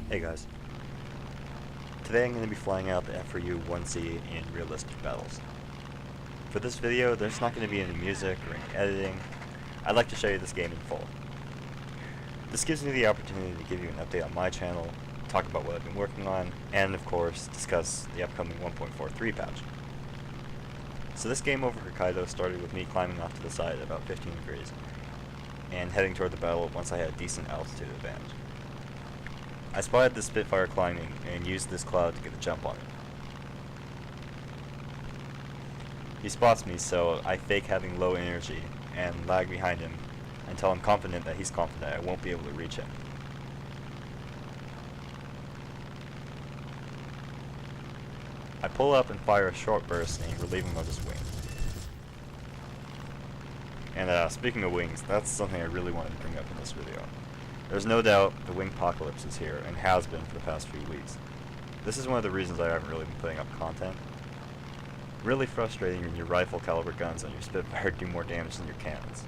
Hey guys. Today I'm going to be flying out the F4u 1C in realistic battles. For this video, there's not going to be any music or any editing. I'd like to show you this game in full. This gives me the opportunity to give you an update on my channel, talk about what I've been working on, and of course, discuss the upcoming 1.43 patch. So this game over Hokkaido started with me climbing off to the side at about 15 degrees, and heading toward the battle once I had a decent altitude advantage. I spotted the Spitfire climbing and used this cloud to get a jump on it. He spots me, so I fake having low energy and lag behind him until I'm confident that he's confident I won't be able to reach him. I pull up and fire a short burst and relieve him of his wing. And speaking of wings, that's something I really wanted to bring up in this video. There's no doubt the wing apocalypse is here, and has been for the past few weeks. This is one of the reasons I haven't really been putting up content. Really frustrating when your rifle caliber guns on your Spitfire do more damage than your cannons.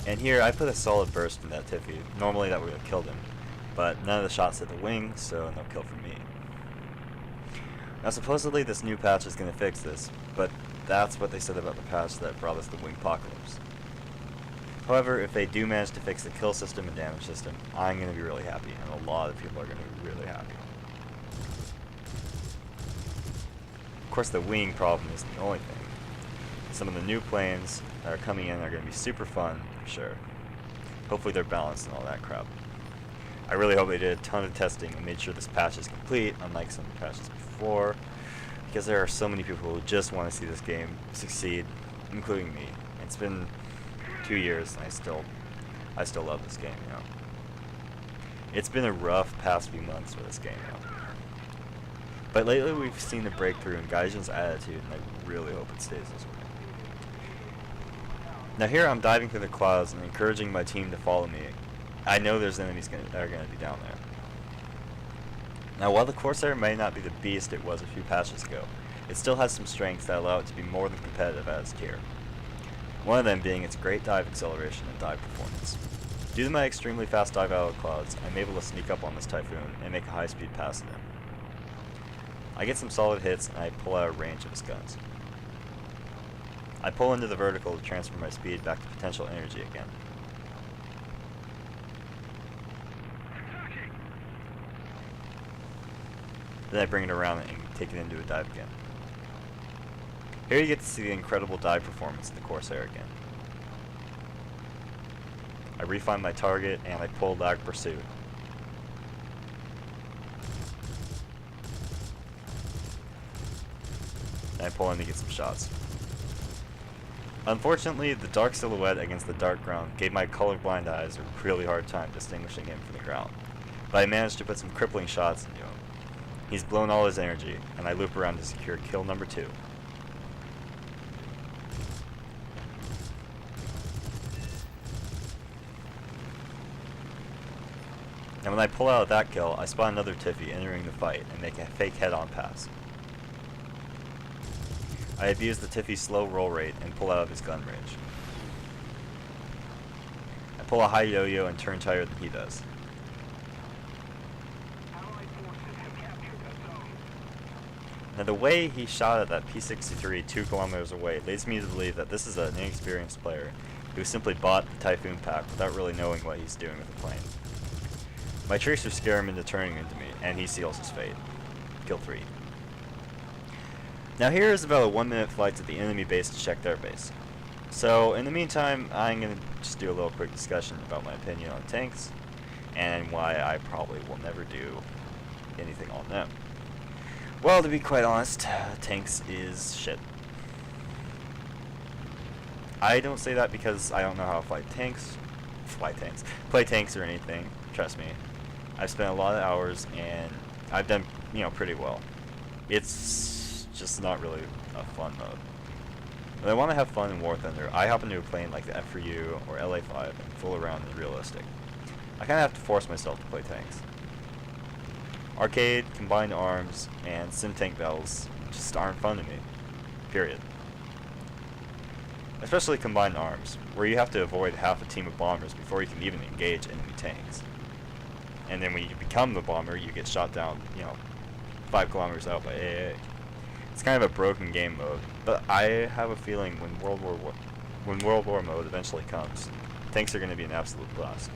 And here I put a solid burst in that Tiffy. Normally that would have killed him, but none of the shots hit the wing, so no kill for me. Now supposedly this new patch is going to fix this, but that's what they said about the patch that brought us the wing apocalypse. However, if they do manage to fix the kill system and damage system, I'm going to be really happy, and a lot of people are going to be really happy. Of course, the wing problem isn't the only thing. Some of the new planes that are coming in are going to be super fun, for sure. Hopefully they're balanced and all that crap. I really hope they did a ton of testing and made sure this patch is complete, unlike some patches before, because there are so many people who just want to see this game succeed, including me. It's been 2 years, and I still love this game, you know. It's been a rough past few months for this game, you know. But lately we've seen a breakthrough in Gaijin's attitude, and I really hope it stays this way. Now here I'm diving through the clouds and encouraging my team to follow me. I know there's enemies that are going to be down there. Now while the Corsair may not be the beast it was a few patches ago, it still has some strengths that allow it to be more than competitive at its tier. One of them being its great dive acceleration and dive performance. Due to my extremely fast dive out of clouds, I'm able to sneak up on this Typhoon and make a high speed pass at him. I get some solid hits and I pull out of range of his guns. I pull into the vertical to transfer my speed back to potential energy again. Then I bring it around and take it into a dive again. Here you get to see the incredible dive performance of the Corsair again. I refine my target and I pull lag pursuit. And I pull in to get some shots. Unfortunately, the dark silhouette against the dark ground gave my colorblind eyes a really hard time distinguishing him from the ground, but I managed to put some crippling shots into him. He's blown all his energy, and I loop around to secure kill number 2. And when I pull out of that kill, I spot another Tiffy entering the fight and make a fake head-on pass. I abuse the Tiffy's slow roll rate and pull out of his gun range. I pull a high yo-yo and turn tighter than he does. Now the way he shot at that P-63 2 kilometers away leads me to believe that this is an inexperienced player who simply bought the Typhoon pack without really knowing what he's doing with the plane. My tracers scare him into turning into me, and he seals his fate. Kill 3. Now here is about a 1-minute flight to the enemy base to check their base. So in the meantime, I'm going to just do a little quick discussion about my opinion on tanks, and why I probably will never do anything on them. Well, to be quite honest, tanks is shit. I don't say that because I don't know how to play tanks or anything, trust me. I've spent a lot of hours and I've done, pretty well. It's just not really a fun mode. When I want to have fun in War Thunder, I hop into a plane like the F4u or LA5 and fool around in realistic. I kinda have to force myself to play tanks. Arcade, combined arms, and sim tank battles just aren't fun to me. Period. especially combined arms, where you have to avoid half a team of bombers before you can even engage enemy tanks. And then when you become the bomber, you get shot down, 5 kilometers out by AA. It's kind of a broken game mode, but I have a feeling when World War mode eventually comes, tanks are going to be an absolute blast.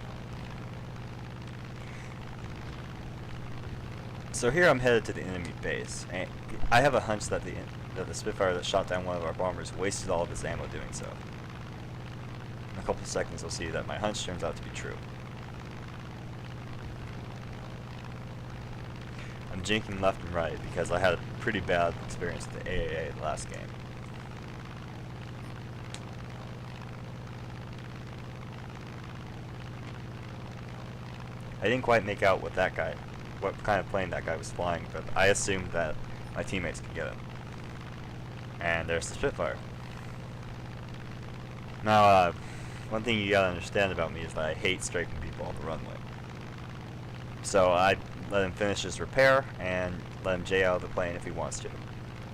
So here I'm headed to the enemy base, and I have a hunch that the Spitfire that shot down one of our bombers wasted all of his ammo doing so. In a couple of seconds you'll see that my hunch turns out to be true. I'm jinking left and right because I had a pretty bad experience with the AAA last game. I didn't quite make out what kind of plane that guy was flying, but I assumed that my teammates could get him. And there's the Spitfire. Now, one thing you gotta understand about me is that I hate strafing people on the runway. So I let him finish his repair and let him J out of the plane if he wants to.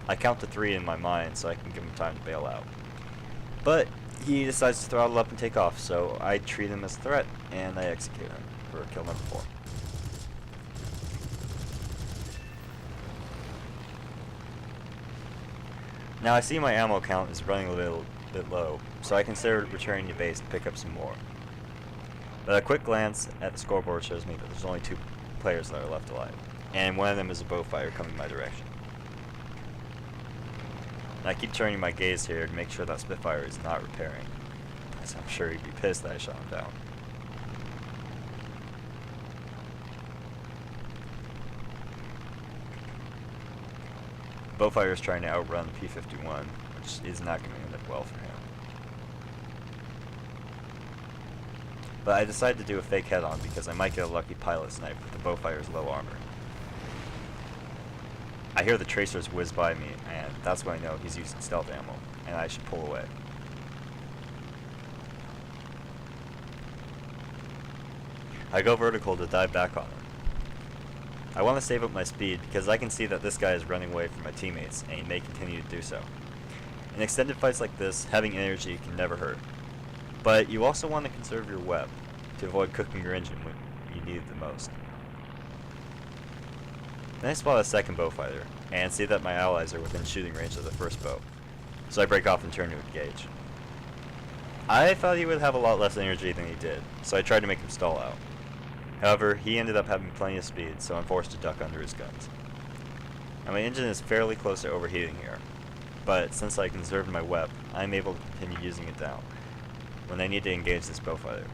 I count to 3 in my mind so I can give him time to bail out. But he decides to throttle up and take off, so I treat him as a threat and I execute him for kill number 4. Now I see my ammo count is running a little bit low, so I consider returning to base to pick up some more. But a quick glance at the scoreboard shows me that there's only 2 players that are left alive, and one of them is a bowfighter coming my direction. And I keep turning my gaze here to make sure that Spitfire is not repairing, as I'm sure he'd be pissed that I shot him down. Bowfighter is trying to outrun the P-51, which is not going to end up well for him. But I decided to do a fake head-on because I might get a lucky pilot snipe with the Bowfighter's low armor. I hear the tracers whiz by me, and that's when I know he's using stealth ammo, and I should pull away. I go vertical to dive back on him. I want to save up my speed because I can see that this guy is running away from my teammates and he may continue to do so. In extended fights like this, having energy can never hurt. But you also want to conserve your web to avoid cooking your engine when you need it the most. Then I spot a second bowfighter and see that my allies are within shooting range of the first bow, so I break off and turn to engage. I thought he would have a lot less energy than he did, so I tried to make him stall out. However, he ended up having plenty of speed, so I'm forced to duck under his guns. Now my engine is fairly close to overheating here, but since I conserved my web, I'm able to continue using it down when I need to engage this bowfighter.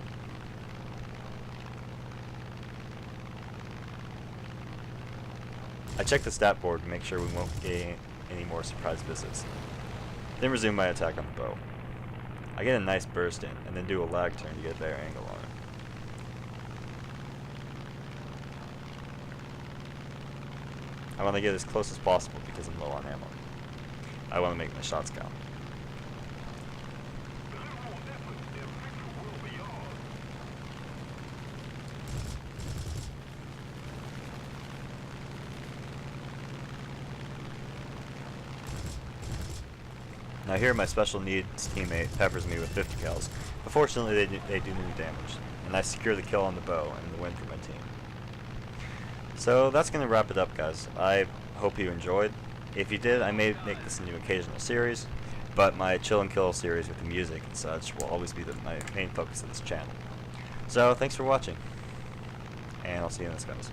I check the stat board to make sure we won't get any more surprise visits, then resume my attack on the bow. I get a nice burst in, and then do a lag turn to get a better angle on it. I want to get as close as possible because I'm low on ammo. I want to make my shots count. Now here my special needs teammate peppers me with 50 cals, but fortunately they do no damage, and I secure the kill on the bow and the win for my team. So that's going to wrap it up, guys. I hope you enjoyed. If you did, I may make this into an occasional series, but my chill and kill series with the music and such will always be my main focus of this channel. So thanks for watching, and I'll see you in this, guys.